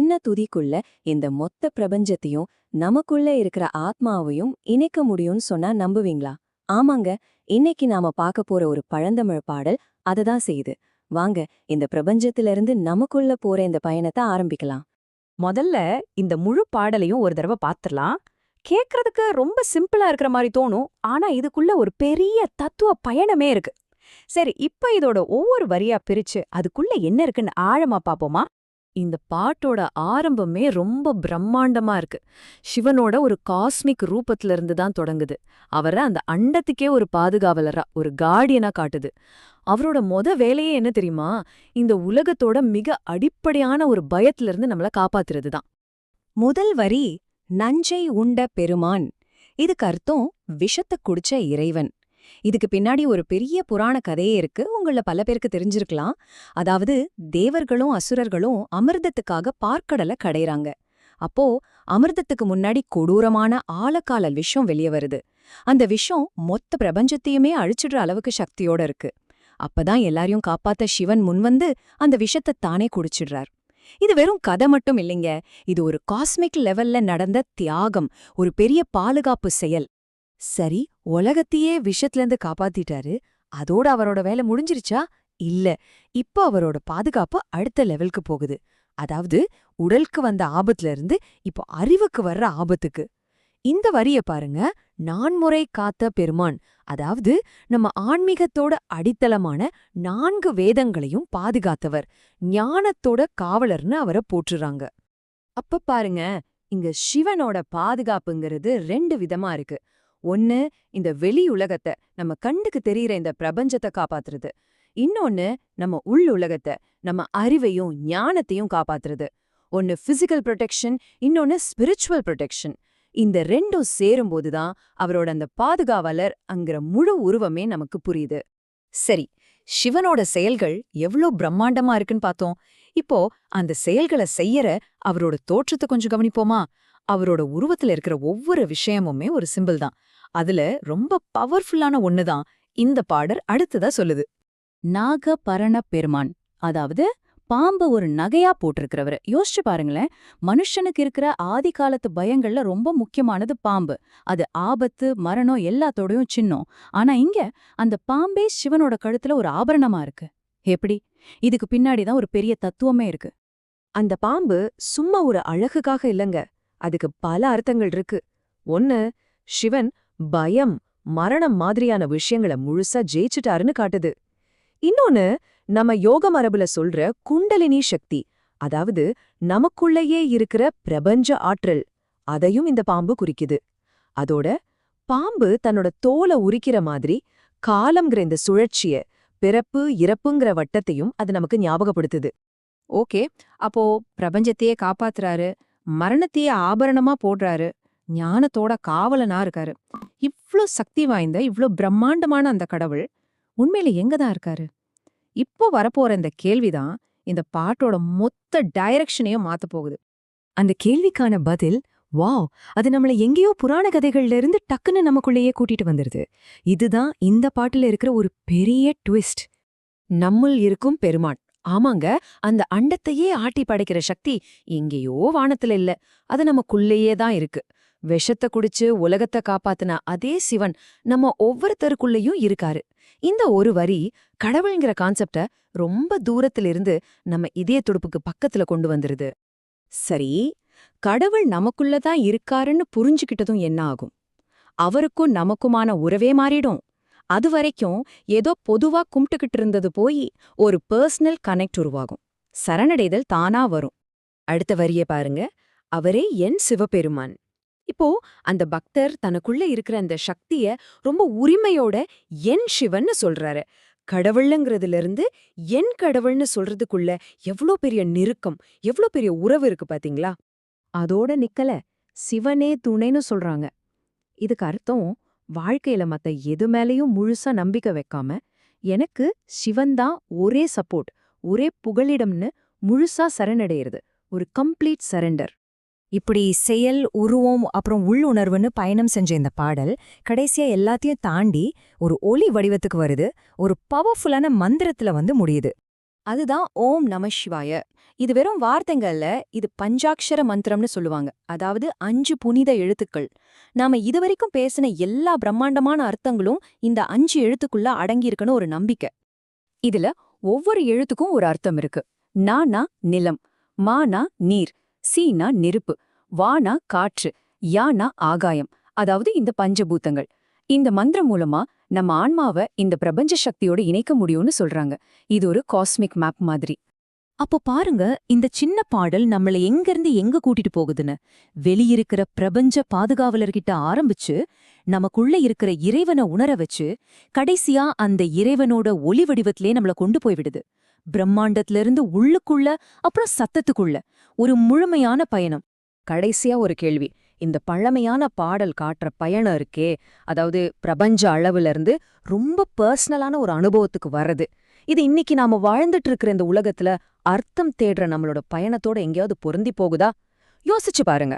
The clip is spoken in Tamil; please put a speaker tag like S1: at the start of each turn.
S1: சின்ன துதிக்குள்ள இந்த மொத்த பிரபஞ்சத்தையும் நமக்குள்ள இருக்கிற ஆத்மாவையும் இணைக்க முடியும்னு சொன்னா நம்புவீங்களா? ஆமாங்க, இன்னைக்கு நாம பார்க்க போற ஒரு பழந்தமிழ் பாடல் அததான் செய்யுது. வாங்க, இந்த பிரபஞ்சத்திலிருந்து நமக்குள்ள போற இந்த பயணத்தை ஆரம்பிக்கலாம்.
S2: முதல்ல இந்த முழு பாடலையும் ஒரு தடவை பார்த்துடலாம். கேட்கறதுக்கு ரொம்ப சிம்பிளா இருக்கிற மாதிரி தோணும், ஆனா இதுக்குள்ள ஒரு பெரிய தத்துவ பயணமே இருக்கு. சரி, இப்ப இதோட ஒவ்வொரு வரியா பிரிச்சு அதுக்குள்ள என்ன இருக்குன்னு ஆழமா பாப்போமா? இந்த பாட்டோட ஆரம்பமே ரொம்ப பிரம்மாண்டமா இருக்கு. சிவனோட ஒரு காஸ்மிக் ரூபத்துல இருந்து தான் தொடங்குது. அவரை அந்த அண்டத்துக்கே ஒரு பாதுகாவலரா, ஒரு கார்டியனா காட்டுது. அவரோட வேலையே என்ன தெரியுமா? இந்த உலகத்தோட மிக அடிப்படையான ஒரு பயத்துல இருந்து நம்மள காப்பாத்துறது தான்.
S1: முதல் வரி நஞ்சை உண்ட பெருமான். இதுக்கு அர்த்தம் விஷத்தை குடிச்ச இறைவன். இதுக்கு பின்னாடி ஒரு பெரிய புராண கதையே இருக்கு, உங்கள பல பேருக்கு தெரிஞ்சிருக்கலாம். அதாவது தேவர்களும் அசுரர்களும் அமிர்தத்துக்காக பார்க்கடலை கடைறாங்க. அப்போ அமிர்தத்துக்கு முன்னாடி கொடூரமான ஆழக்கால விஷம் வெளியே வருது. அந்த விஷம் மொத்த பிரபஞ்சத்தையுமே அழிச்சிடுற அளவுக்கு சக்தியோட இருக்கு. அப்பதான் எல்லாரையும் காப்பாத்த சிவன் முன்வந்து அந்த விஷத்தை தானே குடிச்சிடுறார். இது வெறும் கதை மட்டும் இல்லைங்க, இது ஒரு காஸ்மிக் லெவல்ல நடந்த தியாகம், ஒரு பெரிய பாதுகாப்பு செயல். சரி, உலகத்தையே விஷத்திலிருந்து காப்பாத்திட்டாரு, அதோட அவரோட வேலை முடிஞ்சிருச்சா? இல்ல, இப்போ அவரோட பாதுகாப்பு அடுத்த லெவலுக்கு போகுது. அதாவது உடலுக்கு வந்த ஆபத்துல இருந்து இப்போ அறிவுக்கு வர்ற ஆபத்துக்கு. இந்த வரிய பாருங்க, நான்முறை காத்த பெருமான். அதாவது நம்ம ஆன்மீகத்தோட அடித்தளமான 4 வேதங்களையும் பாதுகாத்தவர், ஞானத்தோட காவலர்னு அவரை போற்றுறாங்க. அப்ப பாருங்க, இங்க சிவனோட பாதுகாப்புங்கிறது 2 விதமா இருக்கு. ஒன்னு, இந்த வெளி உலகத்தை, நம்ம கண்ணுக்கு தெரியிற இந்த பிரபஞ்சத்தை காப்பாத்துறது. இன்னொன்னு, நம்ம உள் உலகத்தை, நம்ம அறிவையும் ஞானத்தையும் காப்பாத்துறது. ஒன்னு பிசிக்கல் ப்ரொடெக்ஷன், இன்னொன்னு ஸ்பிரிச்சுவல் ப்ரொடெக்ஷன். இந்த 2ம் சேரும்போதுதான் அவரோட அந்த பாதுகாவலர் அங்கிற முழு உருவமே நமக்கு புரியுது. சரி, சிவனோட செயல்கள் எவ்ளோ பிரம்மாண்டமா இருக்குன்னு பார்த்தோம். இப்போ அந்த செயல்களை செய்யற அவரோட தோற்றத்தை கொஞ்சம் கவனிப்போமா? அவரோட உருவத்துல இருக்கிற ஒவ்வொரு விஷயமுமே ஒரு சிம்பிள் தான். அதுல ரொம்ப பவர்ஃபுல்லான ஒண்ணுதான் இந்த பாடல் அடுத்ததா சொல்லுது. நாக பரண பெருமான், அதாவது பாம்பு ஒரு நகையா போட்டிருக்கிறவரு. யோசிச்சு பாருங்களேன், மனுஷனுக்கு இருக்கிற ஆதி காலத்து பயங்கள்ல ரொம்ப முக்கியமானது பாம்பு. அது ஆபத்து, மரணம் எல்லாத்தோடையும் சின்னம். ஆனா இங்க அந்த பாம்பே சிவனோட கழுத்துல ஒரு ஆபரணமா இருக்கு. எப்படி? இதுக்கு பின்னாடிதான் ஒரு பெரிய தத்துவமே இருக்கு.
S3: அந்த பாம்பு சும்மா ஒரு அழகுக்காக இல்லங்க, அதுக்கு பல அர்த்தங்கள் இருக்கு. ஒன்னு, சிவன் பயம், மரணம் மாதிரியான விஷயங்களை முழுசா ஜெயிச்சுட்டாருன்னு காட்டுது. இன்னொன்னு, நம்ம யோக மரபுல சொல்ற குண்டலினி சக்தி, அதாவது நமக்குள்ளேயே இருக்கிற பிரபஞ்ச ஆற்றல், அதையும் இந்த பாம்பு குறிக்குது. அதோட பாம்பு தன்னோட தோலை உரிக்கிற மாதிரி காலம்ங்கிற இந்த சுழற்சிய, பிறப்பு இறப்புங்கிற வட்டத்தையும் அது நமக்கு ஞாபகப்படுத்துது.
S2: ஓகே, அப்போ பிரபஞ்சத்தையே காப்பாத்துறாரு, மரணத்தையே ஆபரணமா போடுறாரு, ஞானத்தோட காவலனா இருக்காரு. இவ்ளோ சக்தி வாய்ந்த, இவ்ளோ பிரம்மாண்டமான அந்த கடவுள் உண்மையில எங்கதான் இருக்காரு? இப்போ வரப்போற இந்த கேள்விதான் இந்த பாட்டோட மொத்த டைரக்ஷனையும் மாத்த போகுது.
S1: அந்த கேள்விக்கான பதில், வாவ், அது நம்மள எங்கேயோ புராண கதைகள்ல இருந்து டக்குன்னு நமக்குள்ளேயே கூட்டிட்டு வந்துருது. இதுதான் இந்த பாட்டுல இருக்கிற ஒரு பெரிய ட்விஸ்ட். நம்முள் இருக்கும் பெருமான். ஆமாங்க, அந்த அண்டத்தையே ஆட்டி படைக்கிற சக்தி எங்கேயோ வானத்துல இல்ல, அது நமக்குள்ளேயே தான் இருக்கு. விஷத்தை குடிச்சு உலகத்தை காப்பாத்தின அதே சிவன் நம்ம ஒவ்வொருத்தருக்குள்ளேயும் இருக்காரு. இந்த ஒரு வரி கடவுள்ங்கிற கான்செப்ட ரொம்ப தூரத்திலிருந்து நம்ம இதய துடுப்புக்கு பக்கத்துல கொண்டு வந்துருது. சரி, கடவுள் நமக்குள்ளதான் இருக்காருன்னு புரிஞ்சுக்கிட்டதும் என்ன ஆகும்? அவருக்கும் நமக்குமான உறவே மாறிடும். அது வரைக்கும் ஏதோ பொதுவா கும்பிட்டுக்கிட்டு இருந்தது போய் ஒரு பர்சனல் கனெக்ட் உருவாகும். சரணடைதல் தானா வரும். அடுத்த வரிய பாருங்க, அவரே என் சிவபெருமான். இப்போ அந்த பக்தர் தனக்குள்ள இருக்கிற அந்த சக்திய ரொம்ப உரிமையோட என் சிவன்னு சொல்றாரு. கடவுளுங்கிறதுல இருந்து என் கடவுள்னு சொல்றதுக்குள்ள எவ்ளோ பெரிய நெருக்கம், எவ்ளோ பெரிய உறவு இருக்கு பாத்தீங்களா? அதோட நிக்கல, சிவனே துணைன்னு சொல்றாங்க. இதுக்கு அர்த்தம், வாழ்க்கையில மத்த எது மேலயும் முழுசா நம்பிக்கை வைக்காம, எனக்கு சிவன்தான் ஒரே சப்போர்ட், ஒரே புகலிடம்னு முழுசா சரணடையிறது. ஒரு கம்ப்ளீட் சரண்டர். இப்படி செயல், உருவம், அப்புறம் உள்ளுணர்வுன்னு பயணம் செஞ்ச இந்த பாடல் கடைசியா எல்லாத்தையும் தாண்டி ஒரு ஒளி வடிவத்துக்கு வருது, ஒரு பவர்ஃபுல்லான மந்திரத்துல வந்து முடியுது. அதுதான் ஓம் நம சிவாய. இது வெறும் வார்த்தைங்கள்ல, இது பஞ்சாக்ஷர மந்திரம்னு சொல்லுவாங்க. அதாவது 5 புனித எழுத்துக்கள். நாம இதுவரைக்கும் பேசின எல்லா பிரம்மாண்டமான அர்த்தங்களும் இந்த 5 எழுத்துக்குள்ள அடங்கியிருக்குன்னு ஒரு நம்பிக்கை.
S2: இதுல ஒவ்வொரு எழுத்துக்கும் ஒரு அர்த்தம் இருக்கு. நானா நிலம், மானா நீர், சீனா நெருப்பு, வானா காற்று, யானா ஆகாயம், அதாவது இந்த பஞ்சபூதங்கள். இந்த மந்திரம் மூலமா நம்ம ஆன்மாவை இந்த பிரபஞ்ச சக்தியோட இணைக்க முடியும்னு சொல்றாங்க. இது ஒரு காஸ்மிக் மேப் மாதிரி.
S4: அப்போ பாருங்க, இந்த சின்ன பாடல் நம்மள எங்கிருந்து எங்க கூட்டிட்டு போகுதுன்னு. வெளியிருக்கிற பிரபஞ்ச பாதுகாவலர்கிட்ட ஆரம்பிச்சு, நமக்குள்ள இருக்கிற இறைவனை உணர வச்சு, கடைசியா அந்த இறைவனோட ஒளி வடிவத்திலே நம்மள கொண்டு போய் விடுது. பிரம்மாண்டத்துல இருந்து உள்ளுக்குள்ள, அப்புறம் சத்தத்துக்குள்ள ஒரு முழுமையான பயணம்.
S2: கடைசியா ஒரு கேள்வி. இந்த பழமையான பாடல் காட்டுற பயணம் இருக்கே, அதாவது பிரபஞ்ச அளவுல இருந்து ரொம்ப பர்சனலான ஒரு அனுபவத்துக்கு வர்றது, இது இன்னைக்கு நாம வாழ்ந்துட்டு இருக்கிற இந்த உலகத்துல அர்த்தம் தேடுற நம்மளோட பயணத்தோட எங்கேயாவது பொருந்தி போகுதா? யோசிச்சு பாருங்க.